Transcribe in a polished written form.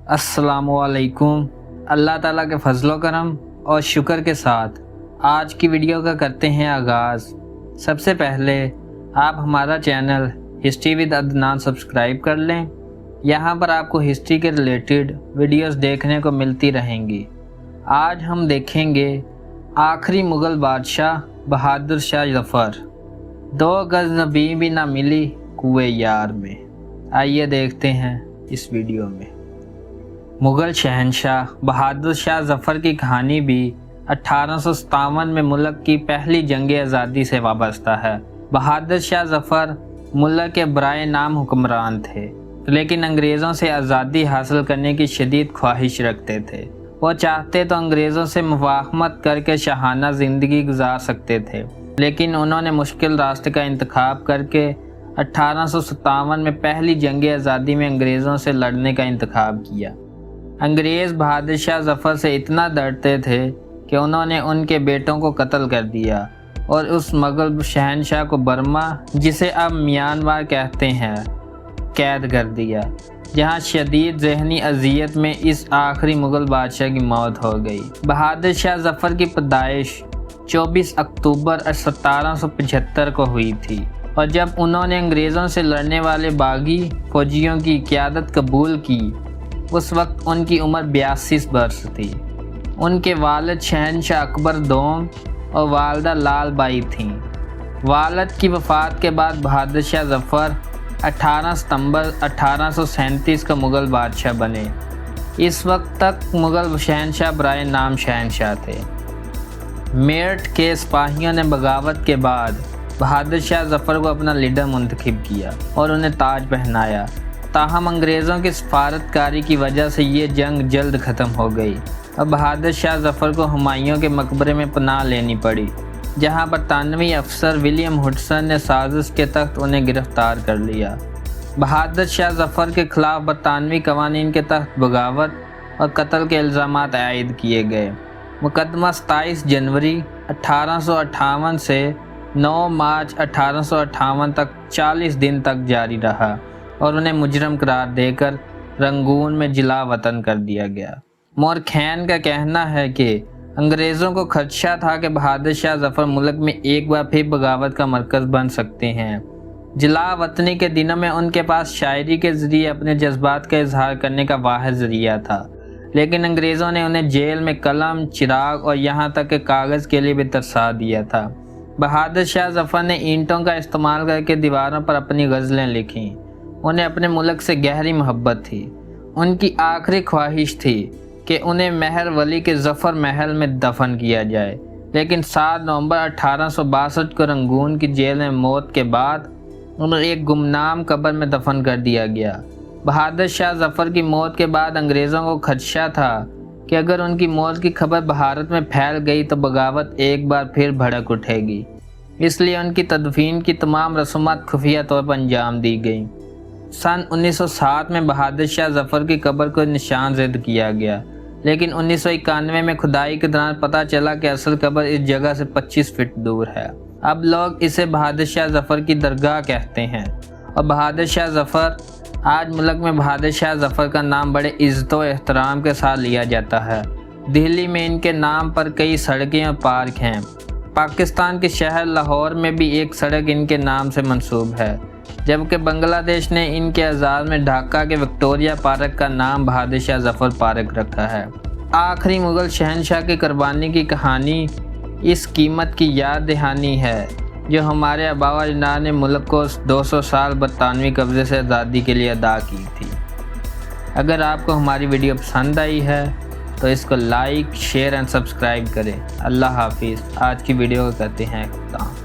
अस्सलामुअलैकुम। अल्लाह ताला के फजलो करम और शुक्र के साथ आज की वीडियो का करते हैं आगाज़। सबसे पहले आप हमारा channel history with Adnan subscribe कर लें। यहाँ पर आपको हिस्ट्री के रिलेटेड वीडियोस देखने को मिलती रहेंगी। आज हम देखेंगे आखिरी मुग़ल बादशाह बहादुर शाह ज़फ़र। 2 गज़ नबी भी ना मिली कुए यार में। आइए देखते हैं इस वीडियो में। मुग़ल शहंशाह बहादुर शाह ज़फ़र की कहानी भी 1857 में मुल्क की पहली जंग आज़ादी से वाबस्ता है। बहादुर शाह ज़फ़र मुल्क के बराए नाम हुक्मरान थे, लेकिन अंग्रेज़ों से आज़ादी हासिल करने की शदीद ख्वाहिश रखते थे। वो चाहते तो अंग्रेज़ों से मुफ़ाहमत करके शाहाना ज़िंदगी गुजार सकते थे, लेकिन उन्होंने मुश्किल रास्ते का इंतखाब करके 1857 में पहली जंग आज़ादी में अंग्रेज़ों से लड़ने का इंतखाब किया। अंग्रेज़ बहादुर शाह ज़फ़र से इतना डरते थे कि उन्होंने उनके बेटों को कत्ल कर दिया और उस मुग़ल शहंशाह को बर्मा, जिसे अब म्यांमार कहते हैं, कैद कर दिया, जहां शदीद ज़हनी अज़ियत में इस आखिरी मुग़ल बादशाह की मौत हो गई। बहादुर शाह ज़फ़र की पैदाइश 24 अक्टूबर 1775 को हुई थी, और जब उन्होंने अंग्रेज़ों से लड़ने वाले बागी फ़ौजियों की क़यादत कबूल की, उस वक्त उनकी उम्र 82 बरस थी। उनके वालिद शहंशाह अकबर दोम और वालदा लाल बाई थीं। वालिद की वफ़ात के बाद बहादुर शाह ज़फ़र 18 सितंबर 1837 का मुग़ल बादशाह बने। इस वक्त तक मुग़ल शहंशाह बराए नाम शहंशाह थे। मेरठ के सिपाहियों ने बगावत के बाद बहादुर शाह ज़फ़र को अपना लीडर मुंतखब किया और उन्हें ताज पहनाया। ताहम अंग्रेज़ों की सफारतकारी की वजह से ये जंग जल्द ख़त्म हो गई और बहादुर शाह ज़फ़र को हुमायूं के मकबरे में पनाह लेनी पड़ी, जहां बरतानवी अफसर विलियम हुडसन ने साजिश के तहत उन्हें गिरफ़्तार कर लिया। बहादुर शाह ज़फ़र के ख़िलाफ़ बरतानवी कवानीन के तहत बगावत और कत्ल के इल्ज़ामात आयद किए गए। मुकदमा 27 जनवरी 1858 से 9 मार्च 1858 तक 40 दिन तक जारी रहा और उन्हें मुजरम करार देकर रंगून में जिला वतन कर दिया गया। मोरखैन का कहना है कि अंग्रेज़ों को खदशा था कि बहादुर शाह ज़फ़र मुल्क में एक बार फिर बगावत का मरकज़ बन सकते हैं। जिला वतनी के दिनों में उनके पास शायरी के ज़रिए अपने जज्बात का इजहार करने का वाहिद ज़रिया था, लेकिन अंग्रेज़ों ने उन्हें जेल में कलम, चिराग और यहाँ तक कि कागज़ के लिए भी तरसा दिया था। बहादुर शाह ज़फ़र ने ईंटों का इस्तेमाल करके दीवारों पर अपनी गज़लें लिखीं। उन्हें अपने मुल्क से गहरी मोहब्बत थी। उनकी आखिरी ख्वाहिश थी कि उन्हें मेहर वली के ज़फ़र महल में दफन किया जाए, लेकिन 7 नवंबर 1862 को रंगून की जेल में मौत के बाद उन्हें एक गुमनाम कब्र में दफन कर दिया गया। बहादुर शाह ज़फ़र की मौत के बाद अंग्रेज़ों को खदशा था कि अगर उनकी मौत की खबर भारत में फैल गई तो बगावत एक बार फिर भड़क उठेगी, इसलिए उनकी तदफीन की तमाम रस्मात खुफिया तौर पर अंजाम दी गई। सन 1907 में बहादुर शाह ज़फ़र की कब्र को निशान ज़द किया गया, लेकिन 1991 में खुदाई के दौरान पता चला कि असल कब्र इस जगह से 25 फीट दूर है। अब लोग इसे बहादुर शाह ज़फ़र की दरगाह कहते हैं और बहादुर शाह ज़फ़र आज मुल्क में बहादुर शाह ज़फ़र का नाम बड़े इज़्ज़त और एहतराम के साथ लिया जाता है। दिल्ली में इनके नाम पर कई सड़कें और पार्क हैं। पाकिस्तान के शहर लाहौर में भी एक सड़क इनके नाम से मंसूब है, जबकि बांग्लादेश ने इनके एजाज़ में ढाका के विक्टोरिया पार्क का नाम बहादुर शाह ज़फ़र पार्क रखा है। आखिरी मुग़ल शहंशाह की कुर्बानी की कहानी इस कीमत की याद दहानी है जो हमारे आबा व अजदाद ने मुल्क को 200 साल बरतानवी कब्ज़े से आज़ादी के लिए अदा की थी। अगर आपको हमारी वीडियो पसंद आई है तो इसको लाइक, शेयर एंड सब्सक्राइब करें। अल्लाह हाफिज़। आज की वीडियो को करते हैं ख़त्म।